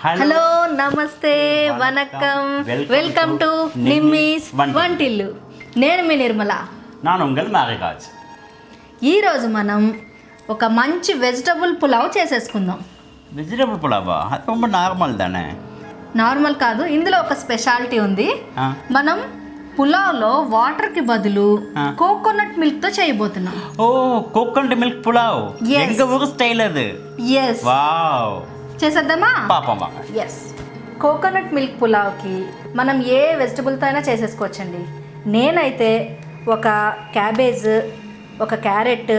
Hello నమస్తే vanakkam welcome to నిమ్మీస్ వంటిల్లు. నేను మీ నిర్మల. நான் உங்கள் நாகராஜ். ఈరోజు మనం ఒక మంచి వెజిటబుల్ పులావ్ చేసేసుకుందాం. వెజిటబుల్ పులావా? అది ரொம்ப నార్మల్ దానే. నార్మల్ కాదు, ఇందులో ఒక స్పెషాలిటీ ఉంది. మనం పులావ్లో వాటర్కి బదులు కోకోనట్ మిల్క్తో చేయబోతున్నాం. ఓ, కోకోనట్ మిల్క్ పులావ్. ఎங்க ఊరు స్టైల్ అది. ఎస్. వావ్. చేసేద్దామా? పాపమా. ఎస్. కోకోనట్ మిల్క్ పులావ్కి మనం ఏ వెజిటబుల్తో అయినా చేసేసుకోవచ్చండి. నేనైతే ఒక క్యాబేజ్, ఒక క్యారెట్,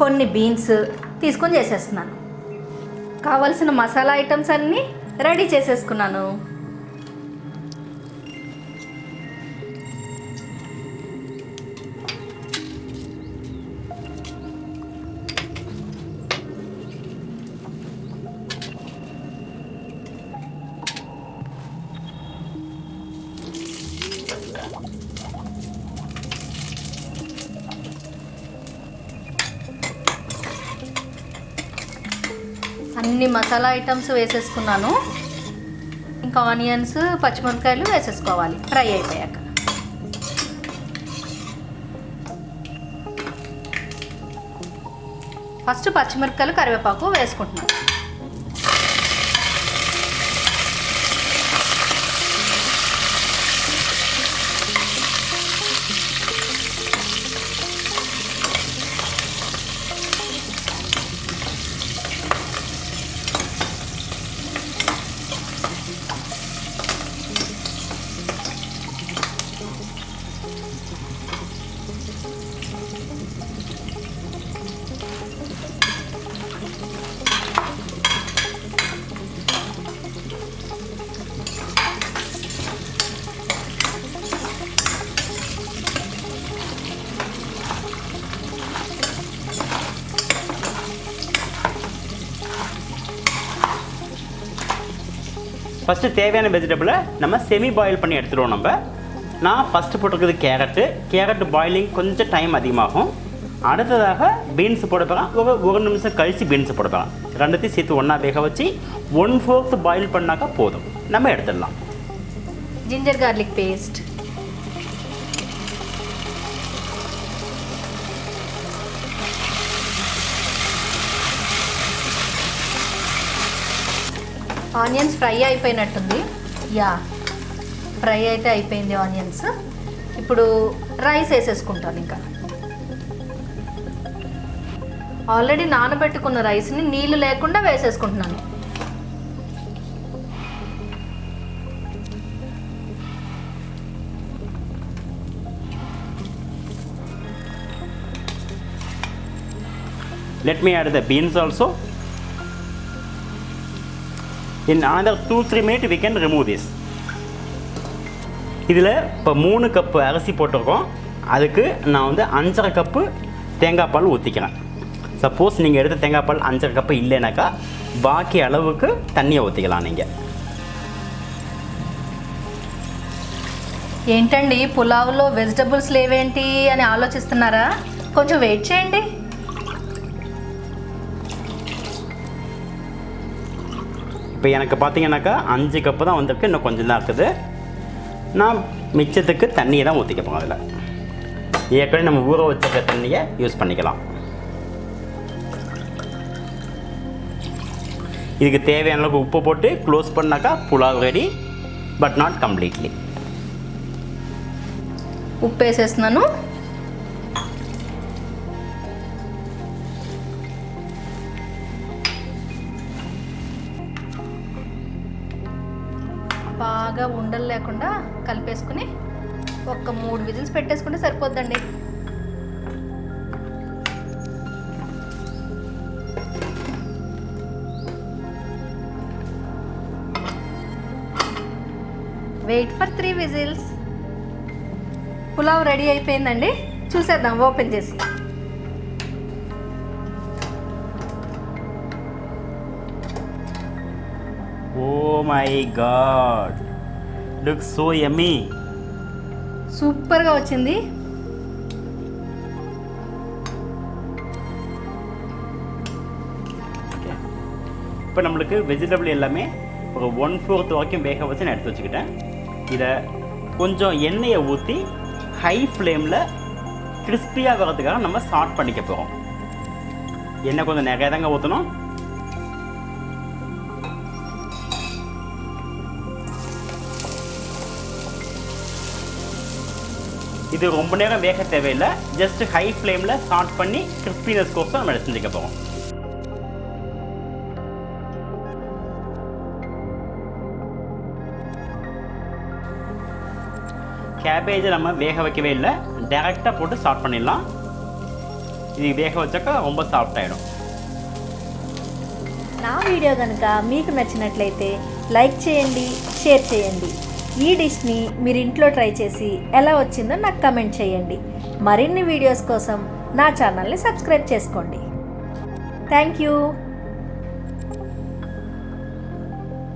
కొన్ని బీన్స్ తీసుకొని చేసేస్తున్నాను. కావలసిన మసాలా ఐటమ్స్ అన్నీ రెడీ చేసేసుకున్నాను. అన్ని మసాలా ఐటమ్స్ వేసేసుకున్నాను. ఇంకా ఆనియన్స్, పచ్చిమిరపకాయలు వేసేసుకోవాలి ఫ్రై అయిపోయాక. ఫస్ట్ పచ్చిమిరపకాయలు, కరివేపాకు వేసుకుంటున్నాను. ஃபஸ்ட்டு தேவையான வெஜிடபிளை நம்ம செமி பாயில் பண்ணி எடுத்துருவோம். நான் ஃபஸ்ட்டு போட்டிருக்குது கேரட்டு பாயிலிங் கொஞ்சம் டைம் அதிகமாகும். அடுத்ததாக பீன்ஸ் போட போகிறேன். ஒரு நிமிஷம் கழித்து பீன்ஸ் போட போகிறேன். ரெண்டுத்தையும் சேர்த்து ஒன்றா வேக வச்சு 1/4 பாயில் பண்ணாக்கா போதும், நம்ம எடுத்துடலாம். Ginger garlic paste, onions fry అయిపోయినట్టుంది. యా, ఫ్రై అయితే అయిపోయింది ఆనియన్స్. ఇప్పుడు రైస్ వేసేసుకుంటాను. ఇంకా ఆల్రెడీ నానబెట్టుకున్న రైస్ని నీళ్ళు లేకుండా వేసేసుకుంటున్నాను. Let me add the beans also. In another 2-3 minutes we can remove this. இதில் இப்போ 3 கப்பு அரிசி போட்டிருக்கோம். அதுக்கு நான் வந்து 5.5 கப்பு தேங்காய் பால் ஊற்றிக்கிறேன். சப்போஸ் நீங்கள் எடுத்த தேங்காய் பால் 5.5 கப்பு இல்லைனாக்கா பாக்கி அளவுக்கு தண்ணியை ஊற்றிக்கலாம். நீங்கள் ఏంటండి పులావ్లో వెజిటబుల్స్ లేవేంటి అని ఆలోచిస్తున్నారా? కొంచెం వెయిట్ చేయండి. இப்போ எனக்கு பார்த்தீங்கன்னாக்கா 5 கப்பு தான் வந்திருக்கு, இன்னும் கொஞ்சம் தான் இருக்குது. நான் மிச்சத்துக்கு தண்ணியை தான் ஊற்றிக்க போகிறேன். அதில் ஏற்கனவே நம்ம ஊற வச்சுருக்க தண்ணியை யூஸ் பண்ணிக்கலாம். இதுக்கு தேவையான அளவுக்கு உப்பு போட்டு க்ளோஸ் பண்ணாக்கா pulao ready, but not completely. ఉప్పు వేసేస్తున్నాను. బాగా ఉండలు లేకుండా కలిపేసుకుని ఒక 3 విజిల్స్ పెట్టేసుకుంటే సరిపోద్దండి. Wait for 3 whistles. Pulao ready అయిపోయిందండి. చూసేద్దాం ఓపెన్ చేసి. Oh my god, looks so yummy. సూపర్గా వచ్చింది. இப்போ நம்மளுக்கு வெஜிடபிள் எல்லாமே ஒரு 1/4 வரைக்கும் வேக வச்சு நான் எடுத்து வச்சுக்கிட்டேன். இதை கொஞ்சம் எண்ணெயை ஊற்றி ஹை ஃப்ளேமில் கிறிஸ்பியாக வர்றதுக்காக நம்ம சாட் பண்ணிக்க போகிறோம். எண்ணெய் கொஞ்சம் நிறையா தாங்க ஊற்றணும். இது ரொம்ப நேரம் வேக தேவையில்லை. ஜஸ்ட் ஹை ஃப்ளேமில் சாட் பண்ணி கிறிஸ்பினஸ் கோசம் நம்ம எடுத்து செஞ்சுக்க போகிறோம். கேபேஜை நம்ம வேக வைக்கவே இல்லை, டேரெக்டாக போட்டு ஸ்டார்ட் பண்ணிடலாம். ఇది వేగ వచ్చాక ரொம்ப సాఫ్ట్ ఆయిடும். నా వీడియో కనుక మీకు నచ్చినట్లయితే లైక్ చేయండి, షేర్ చేయండి. ఈ డిష్ని మీరు ఇంట్లో ట్రై చేసి ఎలా వచ్చిందో నాకు కమెంట్ చేయండి. మరిన్ని వీడియోస్ కోసం నా ఛానల్ని సబ్స్క్రైబ్ చేసుకోండి. Thank you.